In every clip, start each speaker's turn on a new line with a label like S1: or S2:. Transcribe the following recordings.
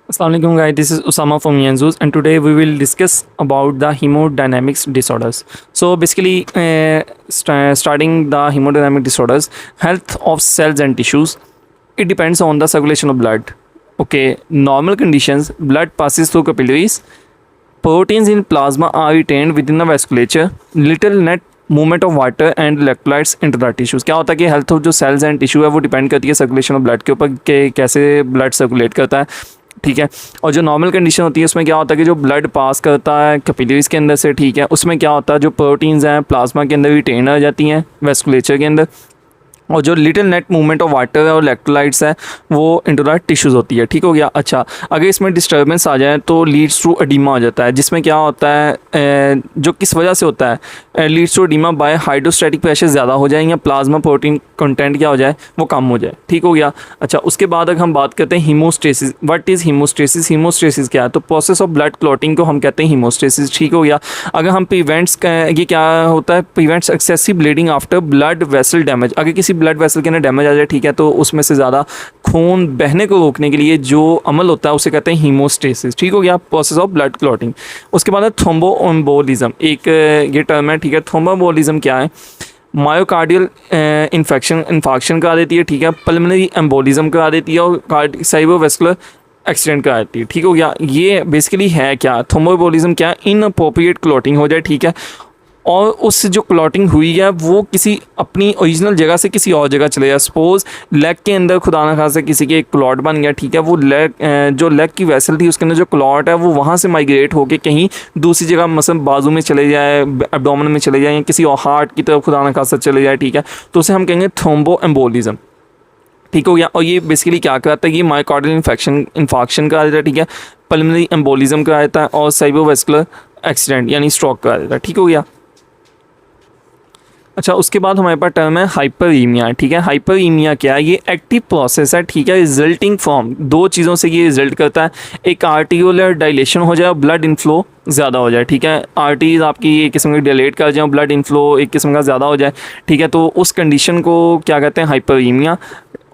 S1: Assalamu alaikum guys, this is Usama from Yanzuz and today we will discuss about the hemodynamics disorders. So basically starting the hemodynamic disorders, health of cells and tissues, it depends on the circulation of blood. Okay, normal conditions, blood passes through capillaries, proteins in plasma are retained within the vasculature, little net movement of water and electrolytes into the tissues. क्या होता है कि health of जो sales and tissue है वो depend करती है circulation of blood के ऊपर कि कैसे ब्लड सर्कुलेट करता है, ठीक है। और जो नॉर्मल कंडीशन होती है उसमें क्या होता है कि जो ब्लड पास करता है कैपिलरीज के अंदर से, ठीक है, उसमें क्या होता है जो प्रोटीन्स हैं प्लाज्मा के अंदर रिटेन आ जाती हैं वेस्कुलेचर के अंदर, और जो little net movement of water है और इलेक्ट्रोलाइट्स है वो इनटू द टिश्यूज़ होती है, ठीक हो गया। अच्छा, अगर इसमें डिस्टर्बेंस आ जाए तो लीड्स टू एडिमा हो जाता है, जिसमें क्या होता है जो किस वजह से होता है, leads to edema by hydrostatic pressure ज़्यादा हो जाए या प्लाज्मा प्रोटीन कंटेंट क्या हो जाए वो कम हो जाए, ठीक हो गया। अच्छा, उसके बाद अगर हम बात करते हैं haemostasis, what is haemostasis? Haemostasis क्या है? तो प्रोसेस ऑफ ब्लड क्लॉटिंग को हम कहते हैं हीमोस्टेसिस, ठीक हो गया। अगर हम प्रिवेंट्स, ये क्या होता है, prevents excessive bleeding after blood vessel damage. अगर किसी ब्लड वेसल के अंदर डैमेज आ जाए, ठीक है, तो उसमें से ज़्यादा खून बहने को रोकने के लिए जो अमल होता है उसे कहते हैं हीमोस्टेसिस, ठीक हो गया, प्रोसेस ऑफ ब्लड क्लॉटिंग। उसके बाद है थ्रोम्बोएम्बोलिज्म, एक ये टर्म है, ठीक है। थ्रोम्बोएम्बोलिज्म क्या है? मायोकार्डियल इन्फेक्शन करा देती है, ठीक है, पल्मोनरी एम्बोलिज्म करा देती है और सेरेब्रोवास्कुलर एक्सीडेंट करा देती है, ठीक हो गया। ये बेसिकली है क्या? थ्रोम्बोएम्बोलिज्म क्या? इनअप्रोप्रिएट क्लॉटिंग हो जाए, ठीक है, और उस जो क्लॉटिंग हुई है वो किसी अपनी ओरिजिनल जगह से किसी और जगह चले जाए। सपोज लेग के अंदर खुदा ना खासा किसी के एक क्लॉट बन गया, ठीक है, वो लेग जो लेग की वेसल थी उसके अंदर जो क्लॉट है वो वहाँ से माइग्रेट होकर कहीं दूसरी जगह मसलन बाजू में चले जाए, एब्डोमेन में चले जाए या किसी और हार्ट की तरफ खुदा ना खासा चले जाए, ठीक है, तो उसे हम कहेंगे थ्रोम्बोएम्बोलिज्म, ठीक हो गया। और ये बेसिकली क्या कराता है? ये मायोकार्डियल इन्फेक्शन करा देता है, ठीक है, पल्मोनरी एम्बोलिज्म करा देता है और सेरेब्रोवास्कुलर एक्सीडेंट यानी स्ट्रोक करा देता है, ठीक हो गया। अच्छा, उसके बाद हमारे पास टर्म है हाइपरीमिया, ठीक है। हाइपरीमिया क्या है? ये एक्टिव प्रोसेस है, ठीक है, रिजल्टिंग फ्रॉम दो चीज़ों से ये रिजल्ट करता है। एक आर्टिकुलर डायलेशन हो जाए और ब्लड इनफ्लो ज़्यादा हो जाए, ठीक है, आर्टरीज आपकी एक किस्म की डायलेट कर जाए, ब्लड इनफ्लो एक किस्म का ज़्यादा हो जाए, ठीक है, तो उस कंडीशन को क्या कहते हैं? हाइपरीमिया।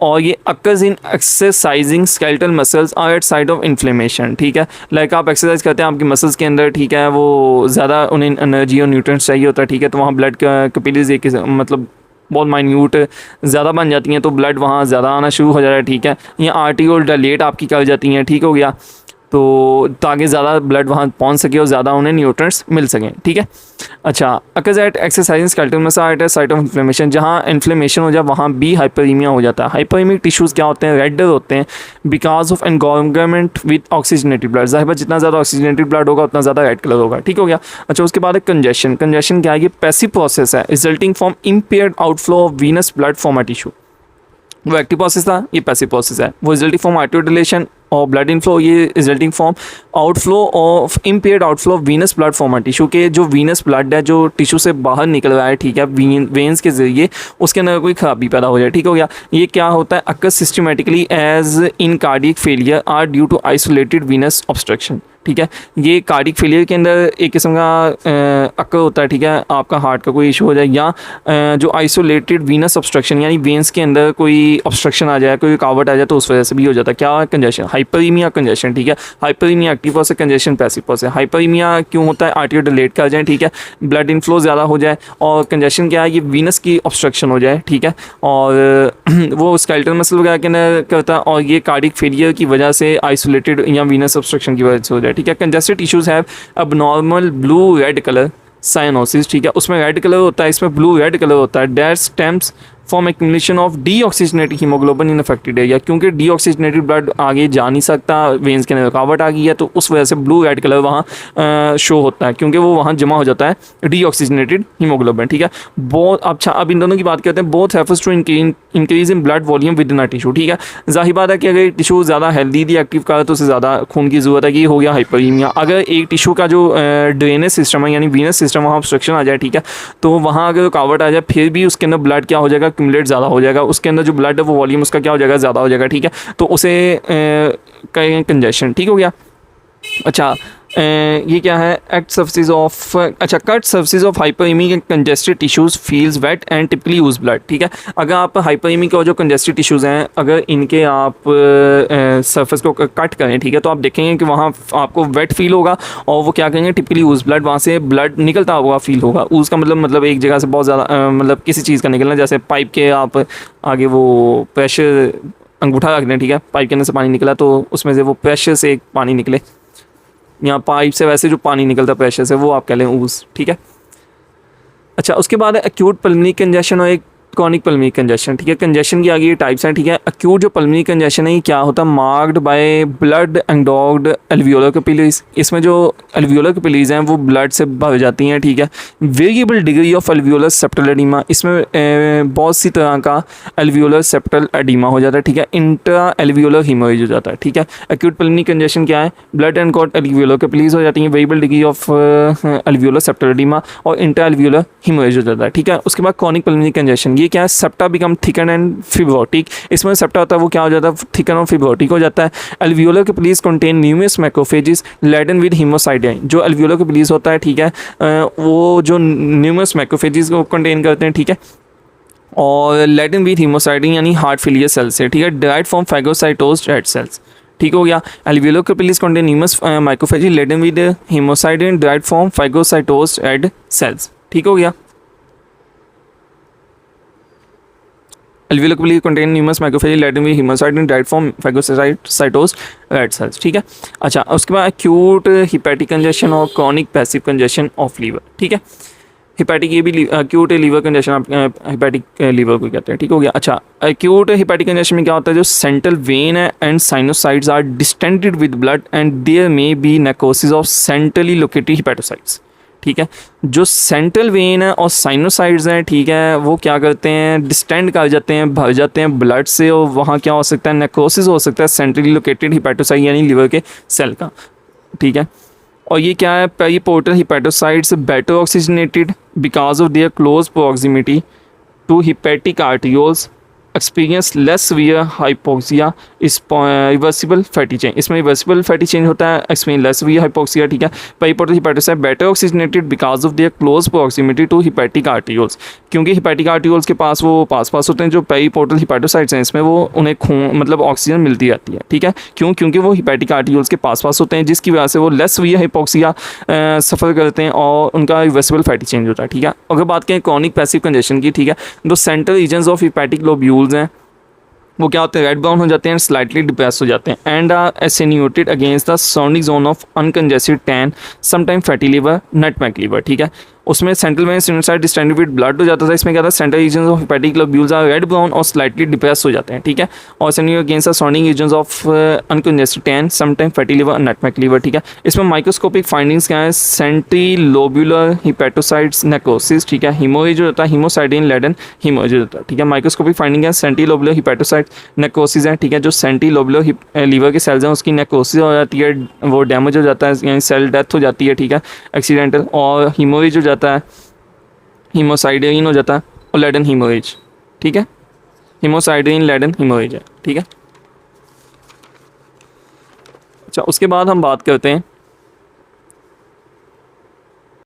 S1: और ये occurs in exercising skeletal muscles are at side of inflammation, ठीक है, लाइक आप एक्सरसाइज करते हैं आपकी मसल्स के अंदर, ठीक है, वो ज़्यादा उन्हें एनर्जी और न्यूट्रिएंट्स चाहिए होता है, ठीक है, तो वहाँ ब्लड का कैपिलरीज एक मतलब बहुत माइन्यूट ज़्यादा बन जाती हैं तो ब्लड वहाँ ज़्यादा आना शुरू हो जाता है, ठीक है, या आर्टिकुलर डायलेट आपकी कर जाती हैं, ठीक हो गया, तो ताकि ज़्यादा ब्लड वहाँ पहुँच सके और ज़्यादा उन्हें न्यूट्रिएंट्स मिल सकें, ठीक है। अच्छा, occurs at exercising skeletal muscle at site of inflammation, जहाँ इन्फ्लेमेशन हो जाए वहाँ भी हाइपरीमिया हो जाता है। हाइपरीमिक टिश्यूज़ क्या होते हैं? रेडर होते हैं because of environment with oxygenated blood. ज़ाहिर है जितना ज़्यादा ऑक्सीजनेटेड ब्लड होगा उतना ज़्यादा रेड कलर होगा, ठीक हो गया। अच्छा, उसके बाद है कंजेशन। कंजेशन क्या है? ये पैसिव प्रोसेस है resulting from impaired outflow of venous blood from a tissue. वो एक्टिव प्रोसेस था, ये पैसिव प्रोसेस है। वो रिजल्टिंग फ्रॉम आर्टिकुलर डिलेशन और ब्लड इनफ्लो, ये resulting from outflow of impaired outflow of venous blood from a tissue के जो venous blood है जो टिश्यू से बाहर निकल रहा है, ठीक है, वेन्स के जरिए उसके अंदर कोई खराबी पैदा हो जाए, ठीक हो गया। ये क्या होता है? Occur systematically as in cardiac failure are due to isolated venous obstruction, ठीक है। ये कार्डिक फेलियर के अंदर एक किस्म का अक्कर होता है, ठीक है, आपका हार्ट का कोई इशू हो जाए या जो आइसोलेटेड वीनस ऑब्स्ट्रक्शन यानी वेंस के अंदर कोई ऑब्स्ट्रक्शन आ जाए, कोई रुकावट आ जाए तो उस वजह से भी हो जाता है। क्या? कंजेशन, हाइपरीमिया कंजेशन, ठीक है। Hyperaemia active process, congestion passive process. Hyperaemia क्यों होता है? आर्टिकुलर डिलेट कर जाए, ठीक है, ब्लड इनफ्लो ज़्यादा हो जाए, और कंजेशन क्या है? ये वीनस की ऑब्स्ट्रक्शन हो जाए, ठीक है, और वो स्केलेटल मसल वगैरह के अंदर करता है, और ये कार्डिक फेलियर की वजह से आइसोलेटेड या वीनस ऑब्स्ट्रक्शन की वजह से हो जाए, ठीक है। Congested tissues have abnormal blue red colour cyanosis, ठीक है, उसमें रेड कलर होता है, इसमें ब्लू रेड कलर होता है। That stems form accumulation of deoxygenated haemoglobin in affected area, क्योंकि डीऑक्सीजनेटेड ब्लड आगे जा नहीं सकता, वेन्स के अंदर रुकावट आ गई है, तो उस वजह से ब्लू रेड कलर वहाँ शो होता है, क्योंकि वो वहाँ जमा हो जाता है डीऑक्सीजनेटेड हीमोग्लोबिन, ठीक है। बहुत अच्छा, अब इन दोनों की बात करते हैं। Both refers to increase in blood volume within a tissue, ठीक है। जाहिर बात है कि अगर टिश्यू ज़्यादा हेल्दी थी, एक्टिव का, तो उसे ज़्यादा खून की ज़रूरत है, कि हो गया हाइपरीमिया। अगर एक टिश्यू का जो ड्रेनेज सिस्टम है यानी वीनस सिस्टम वहाँ ऑब्स्ट्रक्शन आ जाए, ठीक है, तो वहाँ अगर रुकावट आ जाए फिर भी उसके अंदर ब्लड क्या हो जाएगा? एक्यूमुलेट ज़्यादा हो जाएगा, उसके अंदर जो ब्लड है वो वॉल्यूम उसका क्या हो जाएगा? ज़्यादा हो जाएगा, ठीक है, तो उसे कहेंगे कंजेशन, ठीक हो गया। अच्छा, ये क्या है, एक्ट सर्फेसिस ऑफ, अच्छा, cut surfaces of hyperaemic and congested tissues feels wet and typically ooze blood. ठीक है, अगर आप हाइपरईमिक और जो कंजेस्टेड टिश्यूज़ हैं अगर इनके आप सरफेस को कट करें, ठीक है, तो आप देखेंगे कि वहाँ आपको वेट फील होगा और वो क्या करेंगे, टिपिकली यूज ब्लड, वहाँ से ब्लड निकलता हुआ फील होगा। उसका मतलब एक जगह से बहुत ज़्यादा मतलब किसी चीज़ का निकलना, जैसे पाइप के आप आगे वो प्रेशर अंगूठा रख दें, ठीक है, पाइप के अंदर से पानी निकला तो उसमें से वो प्रेशर से एक पानी निकले, यहाँ पाइप से वैसे जो पानी निकलता है प्रेशर से, वो आप कह लें ऊज़। ठीक है, अच्छा, उसके बाद है एक्यूट पल्मोनरी कंजेशन और एक क्रॉनिक पल्मोनरी कंजेशन। ठीक है, कंजेशन की आगे ये टाइप्स हैं। ठीक है, एक्यूट जो पल्मोनरी कंजेशन है ये क्या होता है, मार्क्ड बाय ब्लड एंडोग्ड एल्वियोलर कैपिलरीज। इसमें जो एल्वियोलर कैपिलरीज हैं वो ब्लड से भर जाती हैं। ठीक है, variable degree of alveolar septal oedema, इसमें बहुत सी तरह का एल्वियोलर सेप्टल एडिमा हो जाता है। ठीक है, इंट्रा एल्वियोलर हीमोरेज हो जाता है। ठीक है, एक्यूट पल्मोनरी कंजेशन क्या है, blood and caught alveolar capillaries हो जाती हैं, variable degree of alveolar septal oedema और इंट्रा एल्वियोलर हीमोरेज हो जाता है। ठीक है, उसके बाद क्रॉनिक पल्मोनरी कंजेशन, ये क्या है, सेप्टा बिकम थिकन एंड फिब्रोटिक। इसमें सेप्टा होता है वो क्या हो जाता है, थिकन और फिब्रोटिक हो जाता है। Alveolar capillaries contain numerous macrophages laden with haemosiderin. जो एल्वियोलर कैपिलरीज होता है, ठीक है, वो जो न्यूमरस मैक्रोफेजेस को कंटेन करते हैं। ठीक है, और लेडन विद हीमोसाइडाइन यानी हार्ट फेलियर सेल्स से। ठीक है, direct from phagocytosed red cells. ठीक हो गया, alveolar capillaries contain numerous macrophages laden with haemosiderin direct from phagocytosed red cells. ठीक हो गया, alveolar capillary contain numerous macrophage laden with haemosiderin direct from phagocytosed red cells. ठीक है, अच्छा, उसके बाद एक्यूट हिपैटिक कंजेशन और chronic passive congestion of liver. ठीक है, हिपैटिक ये भी एक्यूट लीवर कंजेशन आप हिपैटिक लीवर को कहते हैं। ठीक हो गया, अच्छा, एक्यूट हिपैटिक कंजेशन में क्या होता है, जो सेंट्रल वेन है and sinusoids are distended with blood and there may be necrosis of centrally located hepatocytes. ठीक है, जो सेंट्रल वेन है और साइनोसाइड्स हैं, ठीक है, वो क्या करते हैं, डिस्टेंड कर जाते हैं, भर जाते हैं ब्लड से, और वहाँ क्या हो सकता है, नेक्रोसिस हो सकता है सेंट्रली लोकेटेड हिपैटोसाइट यानी लिवर के सेल का। ठीक है, और ये क्या है, periportal hepatocytes better oxygenated because of their close proximity to hepatic arterioles experience less severe hypoxia is reversible fatty change. इसमें रिवर्सिबल फैटी चेंज होता है, एक्सपीरियंस लेस सीवियर हाइपोक्सिया। ठीक है, periportal hepatocyte better oxygenated because of their close proximity to hepatic arterioles, क्योंकि hepatic आर्टियोल्स के पास वो पास होते हैं जो पेरिपोर्टल हिपैटोसाइट्स हैं, इसमें वो उन्हें खून मतलब ऑक्सीजन मिलती रहती है। ठीक है, क्योंकि वो हिपैटिक आर्टियोल्स के पास होते हैं, जिसकी वजह से वो लेस सीवियर हाइपोक्सिया सफ़र करते हैं और उनका रिवर्सिबल फैटी चेंज होता है। ठीक है, अगर बात करें क्रॉनिक पैसिव कंजेशन की, ठीक है, जो central regions of hepatic lobules हैं वो क्या होते हैं, रेड ब्राउन हो जाते हैं, स्लाइटली डिप्रेस हो जाते हैं and are attenuated against the surrounding zone of uncongested tan sometime fatty liver nutmeg liver. ठीक है, उसमें central vein side distended with blood हो जाता था। इसमें क्या था, central region of hepatic lobules are red brown और स्लाइटली डिप्रेस हो जाते हैं। ठीक है, और attenuated against the surrounding region of uncongested tan sometime fatty liver nutmeg liver. ठीक है, इसमें माइक्रोस्कोपिक फाइंडिंग्स क्या है, सेंट्री लोब्यूलर हिपैटोसाइट्स नेक्रोसिस। ठीक है, हीमोरेज हो जाता है, हीमोसाइडाइन लेडन हीमोरेज होता है। ठीक है, माइक्रोस्कोपिक फाइंडिंग है, सेंट्री लोब्यूलर हिपैटोसाइट नेक्रोसिस है। ठीक है, जो सेंट्री लोब्यूलर लीवर के सेल्स हैं उसकी नेक्रोसिस हो जाती है, वो डैमेज हो जाता है यानी सेल डेथ हो जाती है। ठीक है, एक्सीडेंटल, और हीमोरेज हो जाता है, हीमोसाइडाइन हो जाता है और लेडन हीमोरेज। ठीक है, हीमोसाइडाइन लेडन हीमोरेज है। ठीक है, अच्छा, उसके बाद हम बात करते हैं